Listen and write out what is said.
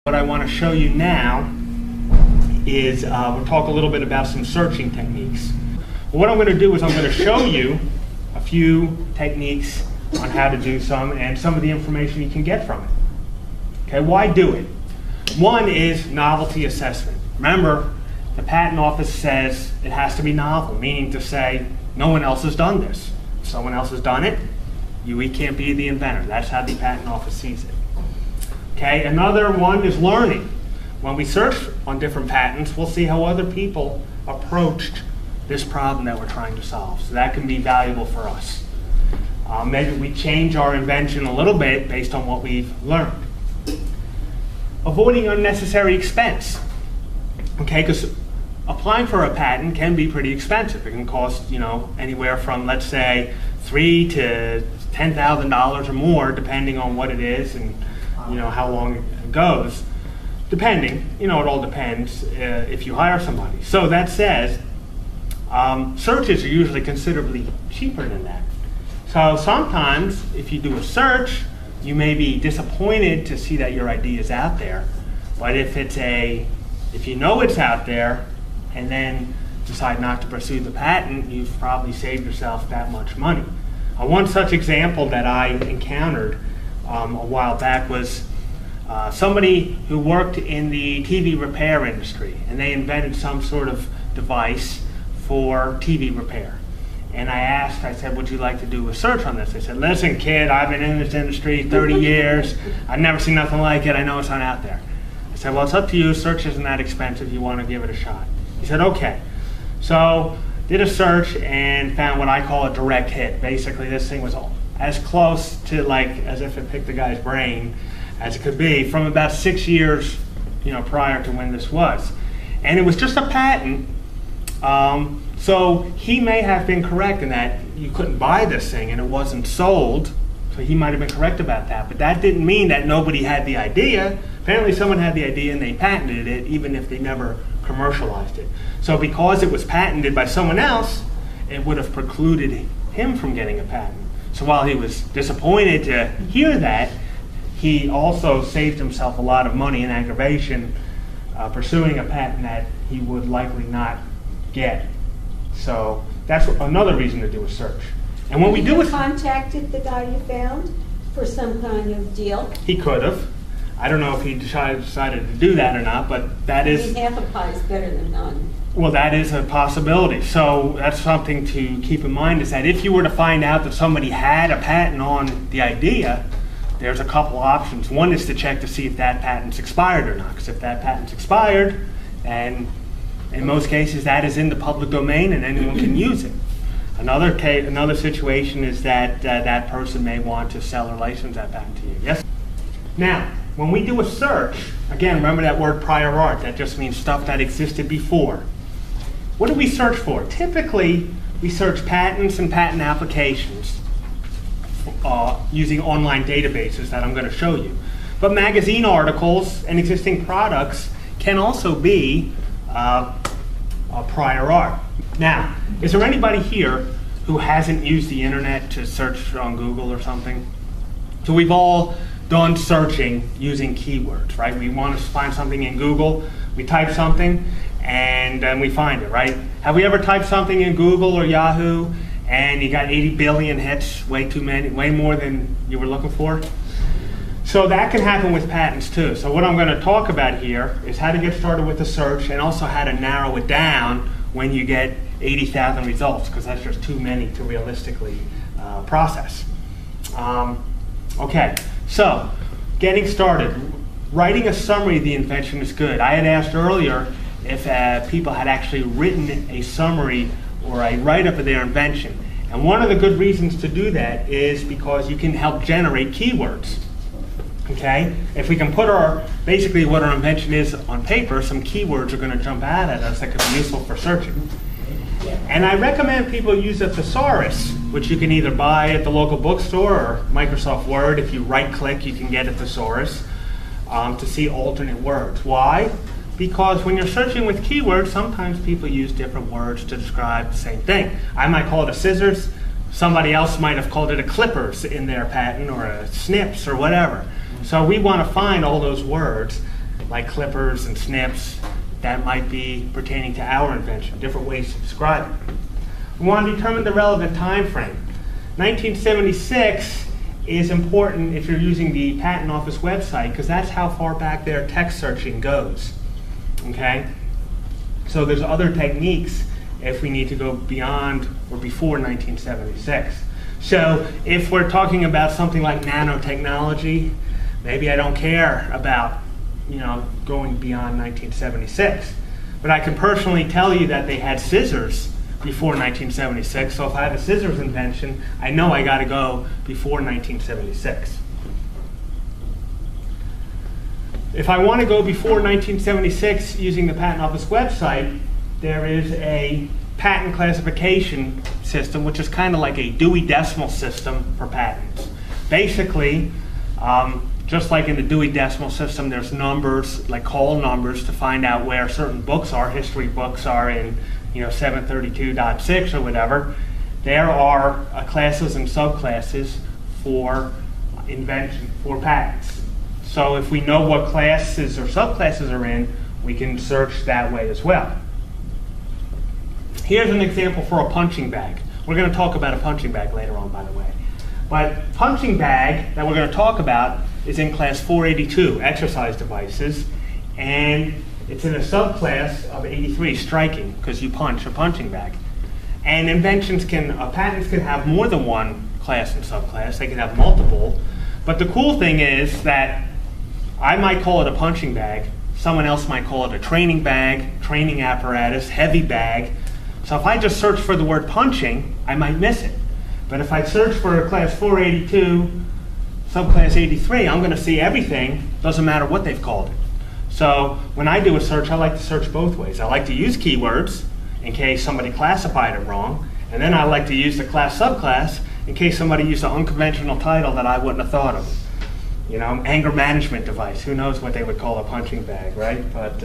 What I want to show you now is we'll talk a little bit about some searching techniques. What I'm going to do is I'm going to show you a few techniques on how to do some and some of the information you can get from it. Okay, why do it? One is novelty assessment. Remember, the Patent Office says it has to be novel, meaning to say no one else has done this. If someone else has done it, we can't be the inventor. That's how the Patent Office sees it. Okay, another one is learning. When we search on different patents, we'll see how other people approached this problem that we're trying to solve. So that can be valuable for us. Maybe we change our invention a little bit based on what we've learned. Avoiding unnecessary expense. Okay, because applying for a patent can be pretty expensive. It can cost, anywhere from, let's say, $3,000 to $10,000 or more, depending on what it is and how long it goes. Depending, it all depends if you hire somebody. So that says, searches are usually considerably cheaper than that. So sometimes, if you do a search, you may be disappointed to see that your idea is out there. But if you know it's out there, and then decide not to pursue the patent, you've probably saved yourself that much money. One such example that I encountered a while back was somebody who worked in the TV repair industry, and they invented some sort of device for TV repair. And I said, would you like to do a search on this? They said, listen kid, I've been in this industry 30 years, I've never seen nothing like it, I know it's not out there. I said, well, it's up to you, search isn't that expensive, you want to give it a shot. He said, okay. So, did a search and found what I call a direct hit. Basically, this thing was as close to as if it picked the guy's brain as it could be from about 6 years, prior to when this was. And it was just a patent, so he may have been correct in that you couldn't buy this thing and it wasn't sold, so he might have been correct about that, but that didn't mean that nobody had the idea. Apparently someone had the idea and they patented it, even if they never commercialized it. So because it was patented by someone else, it would have precluded him from getting a patent. So while he was disappointed to hear that, he also saved himself a lot of money and aggravation pursuing a patent that he would likely not get. So that's another reason to do a search. And when we do it, contacted the guy you found for some kind of deal? He could have. I don't know if he decided to do that or not, but that is... half a pie is better than none. Well, that is a possibility. So that's something to keep in mind, is that if you were to find out that somebody had a patent on the idea, there's a couple options. One is to check to see if that patent's expired or not, because if that patent's expired, and in most cases that is in the public domain and anyone can use it. Another situation is that that person may want to sell or license that patent to you. Yes? Now, when we do a search, again, remember that word prior art. That just means stuff that existed before. What do we search for? Typically, we search patents and patent applications using online databases that I'm going to show you. But magazine articles and existing products can also be prior art. Now, is there anybody here who hasn't used the internet to search on Google or something? So we've all done searching using keywords, right? We want to find something in Google, we type something, and then we find it, right? Have we ever typed something in Google or Yahoo and you got 80 billion hits, way too many, way more than you were looking for? So that can happen with patents too. So what I'm going to talk about here is how to get started with the search and also how to narrow it down when you get 80,000 results, because that's just too many to realistically process. Okay, so getting started. Writing a summary of the invention is good. I had asked earlier if people had actually written a summary or a write-up of their invention. And one of the good reasons to do that is because you can help generate keywords. Okay? If we can put basically what our invention is on paper, some keywords are going to jump out at us that could be useful for searching. And I recommend people use a thesaurus, which you can either buy at the local bookstore or Microsoft Word. If you right-click, you can get a thesaurus to see alternate words. Why? Because when you're searching with keywords, sometimes people use different words to describe the same thing. I might call it a scissors. Somebody else might have called it a clippers in their patent, or a snips, or whatever. So we want to find all those words like clippers and snips, that might be pertaining to our invention, different ways to describe it. We want to determine the relevant time frame. 1976 is important if you're using the Patent Office website, because that's how far back their text searching goes. Okay? So there's other techniques if we need to go beyond or before 1976. So if we're talking about something like nanotechnology, maybe I don't care about, going beyond 1976. But I can personally tell you that they had scissors before 1976. So if I have a scissors invention, I know I got to go before 1976. If I want to go before 1976 using the Patent Office website, there is a patent classification system, which is kind of like a Dewey Decimal System for patents. Basically, just like in the Dewey Decimal System, there's numbers, like call numbers, to find out where certain books are. History books are in 732.6 or whatever. There are classes and subclasses for patents. So if we know what classes or subclasses are in, we can search that way as well. Here's an example for a punching bag. We're going to talk about a punching bag later on, by the way. But punching bag that we're going to talk about is in class 482, exercise devices, and it's in a subclass of 83, striking, because you punch a punching bag. And patents can have more than one class and subclass. They can have multiple. But the cool thing is that I might call it a punching bag. Someone else might call it a training bag, training apparatus, heavy bag. So if I just search for the word punching, I might miss it. But if I search for a class 482, subclass 83, I'm going to see everything. Doesn't matter what they've called it. So when I do a search, I like to search both ways. I like to use keywords in case somebody classified it wrong. And then I like to use the class subclass in case somebody used an unconventional title that I wouldn't have thought of. Anger management device. Who knows what they would call a punching bag, right? But